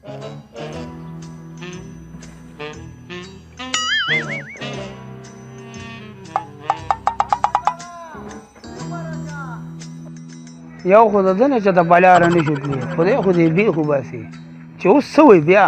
یو خو د ده نه چې د بلاره نه شو تللی خدای خو دې بې خو باسي چې اوس څه وایي بیا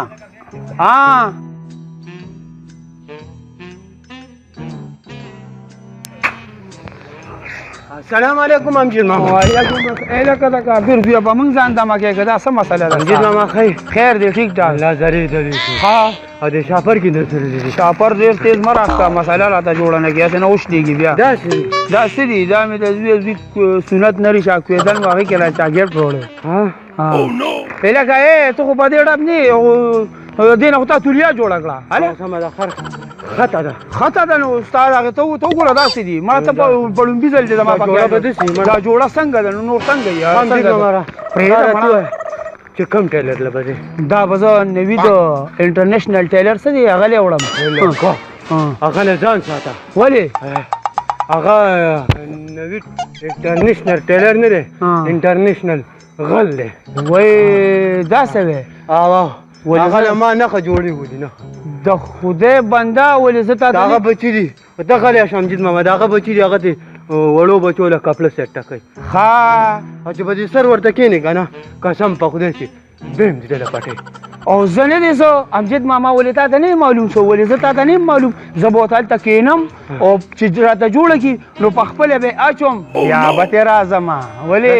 السلام علیکم امجد ماما. وعلیکم السلام. لکه د کافر زویه به موږ ځان دمه کېږه دا څه مسله ده امجد ماما خیر دی ټیک ټاک الله زری دلی ها او د شاپر کې در سره دي شاپر ډېر تېز مه راښکه مسله راته جوړه نه کېږي نه اوښتېږي بیا داسې دا څه دي دا مې د زوی سنت نه رشا کوېدل نو هغې کې را چاکېټ وروړی لکه ته خو په دې ډب نه دې نه خو تا تولیا جوړه کړه سمه ده خطه ده خطه ده نو استاد هغې ته وګوره داسې دي ما ته په لومبي ځل دې زما دا جوړه څنګه ده نو نور څنګه یې پرېږده چې کم ټیلر له بده دا به زه نوي د انټرنیشنل ټیلر څه دی هغه لی وړم هغه نه ځان ساته ولې هغه نوي انټرنیشنل ټیلر نه دی انټرنیشنل غل دی وای دا څه وی هغه ما نښه جوړې ولي نه د خدای بنده ولې زه تا هغه بچي دي دغه لی شمجید ماما د هغه بچي دي هغه ته وړو بچو له کپړه سیټ ټکوي ها او چې به دې سر ورته کښېنې که نه قسم په خدای چې بیم دې له پټۍ او زه نه دی زه امجد ماما ولې تا ته نه معلوم شو ولې زه تا ته نه معلوم زه به ورته هلته کښېنم او چې راته جوړه کړي نو په خپله به یې اچوم بیا به ترې راځم ولې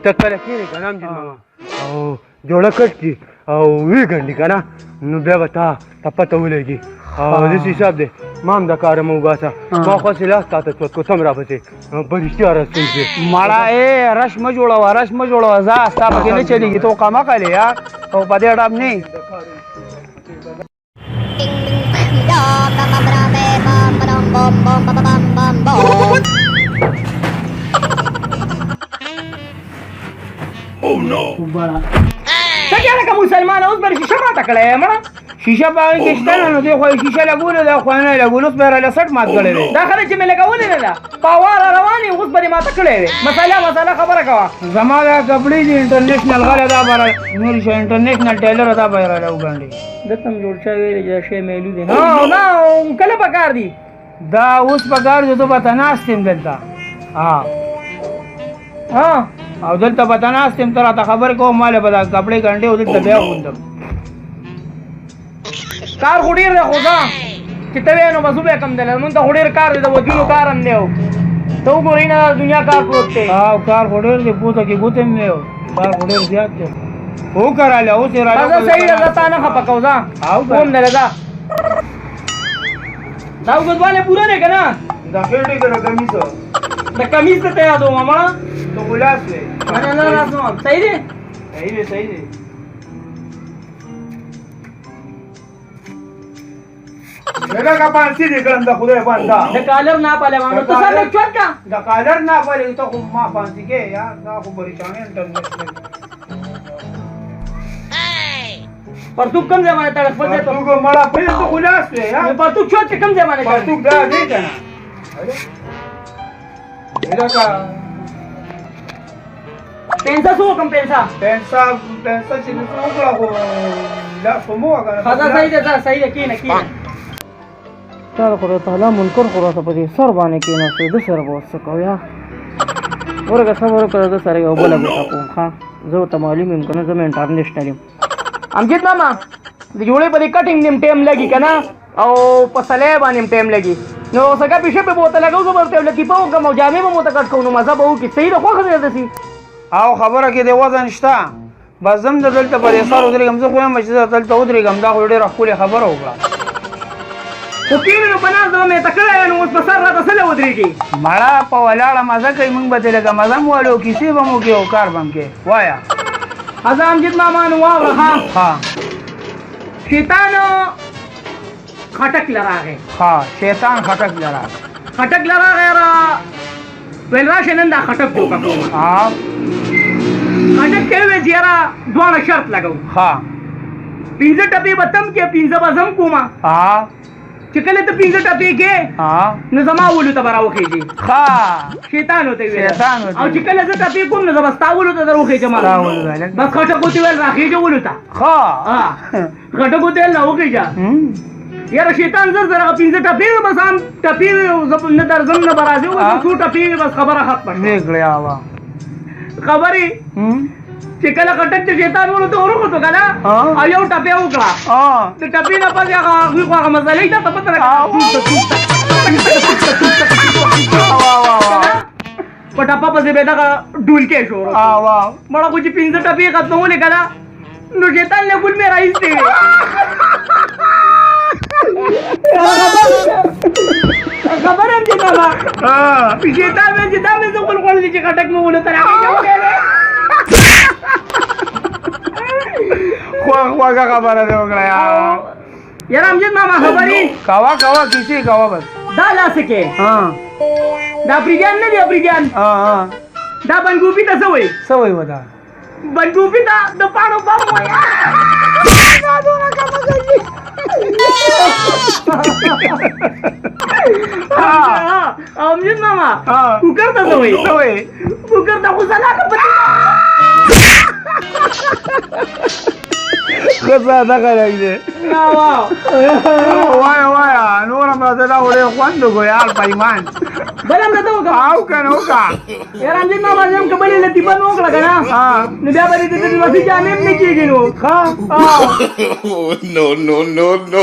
ته کله کښېنې که نه امجد ماما او جوړه کټ کړي او وی ګنډي که نه نو بیا به تا ته پته ولګي او داسې حساب دی ما هم د کاره مه وباسه ما خواسې لاس تا ته چوت کوڅه م راپسې په رښتیا رسون شي مړه رش مه جوړوه رش مه جوړوه ځه ستا پکې نه چلېږي ته قمقل یې یار او په دې ډب نه ته کیا لکه مسلمان اوس بر شیشه ماته کړی یې مړه شیشه په هغې کې شته نه نو دې خو یې شیشه لګولې ده خو نه یې لګولې اوس به یې راله سټ مات کړی دی دا خلک چې مې لګولې نه ده په هوا را روان یې اوس به دې ماته کړی دی مسله خبره کوه زما دا کپړې دي انټرنیشنل غله دا به نور شي انټرنیشنل ټیلر دا به یې راله وګنډي دلته م جوړ شوی ویلې چې دا شی میلو دی نه کله پکار دي دا اوس پکار دی زه به ته ناست یم دلته او دلته به ته ناست یم ته راته خبرې کوم ما له به دا کپړې ګنډې او دلته بیا غوندم کار خو ډېر دی خو ځه چې ته وایې نو بس وبیا کم دی لمونځ ته خو ډېر کار دی د وکیلو کار هم دی ته وګورئ نه دنیا کار پروت دی کار خو ډېر دی پوته کې ګوتې هم دی کار خو ډېر زیات دی وکراله اوس یې راځه صحیح ده زه تا نه خفه کوم ځه کوم دی ځه دا اوږدوالی پوره دی که نه دا خېټې که د کمیسه د کمیز ته ته یادوم مړه ته خو لاس دی نه راسم صحیح دی صحیح دی لکه پانسی دی کړم د خدای بنده د کالر نه پالې نو ته سر لږ چوت کا د کالر نه پالې ته خو ما پانسی کې یار دا خو پریشانې انټرنیشنل پرتوک کم ځای باندې تړ خپل ځای ته پرتوک مړه پرې ته خو لاس دی یار پرتوک چوت کې کم ځای باندې پرتوک دا دی که نه لکه پینسا څه وکړم پینسا چې څه وکړه خو لاس خو مه وکړه صحیح ده صحیح ده کښېنه تا د خدای تعالی منکر خو راته په دې سر باندې کېناستې ده سره به اوس څه کوو یا ورکه صبر وکړه ده سره یو بله ګوته کوم ښه زه ورته معلوم یم که نه زه مې انټرنیشنل یم امجد ماما د جوړې په دې کټینګ نیم ټایم لګي که نه او په سلی باندې هم ټایم لګي نو سګه پیشې پې به ورته لګوو زه به ورته لطیفه وکړم او جامې به م ورته کټ کوو نو مزه به وکړي صحیح ده خوښه دی داسې او خبره کې د وزن شته بس زه هم د دلته په دې سر ودرېږم زه خو یم چې زه دلته ودرېږم دا خو ډېره ښکلې خبره وکړه خو کېنې نو په ناز به مې ته کړی نو اوس په سر راته څه له ودرېږي مړه په ولاړه مزه کوي موږ به ترې لږه مزه م والو کیسې به مو کې او کار به م کې وایه ازه امجد ماما نو واوره ها شیطان خټک لراغی شیطان خټک لراغی خټک لراغی را ویل راشه نن دا خټک دوکه کوم خټک کې وې زیرا دواړه شرط لګو 15 ټپې به تم کې 15 به زم کومه چې کله ته پنځه ټپې کې ها نو زما ولو ته به راوخېږي ها شیطان ورته ویل شیطان ورته او چې کله زه ټپې کوم نو زه به ستا ولو ته در وخېږم ستا ولو ته هلک. بس خټه ګوتې ویل راخېږه ولو ته ها خټه ګوتې ویل راوخېږه یاره شیطان زر زر هغه پنځه ټپې وي بس هم ټپې وي نه درځم نه به راځي بس څو ټپې وي بس خبره ختمه شوه ویګړې آوا خبرې چې کله خټک ته شیطان ولو ته ورغوتو که نه او یو ټپې وکړه د ټپې نه پسې هغه هغوی خو هغه مسلې ته پته نه په ټپه پسې به دغه ډولکې شروع مړه خو چې پنځه ټپې ختمولې که نه نو شیطان له ګل مې راایستې وې خبر هم چې بابا شیطان مې چې دا مې زه خپل خوړلي چې خټک مې ولو ته راغلی خواږه خبره دې وکړه یاره امجد ماما خبرې کوا کیسې کوا بس دا لاسه کې ها دا افریدیان نه دی افریدیان ها دا بندګوپي ته څه وایي څه وایي ودا بندګوپي ته د پاڼو بم وایي امجد ماما کوکر ته څه وایي کوکر ته خو سلاکه پتی خزه دغه راځي وایا نور هم راته دا وړې خوند ګویال پیمان بل هم راته وکړه او کنه وکړه یاره امجد ماما زه هم که بلې لطیفه مې وکړه که نه نو بیا به دې د لوسي جامې هم نه کېږي نو No, no, no, no.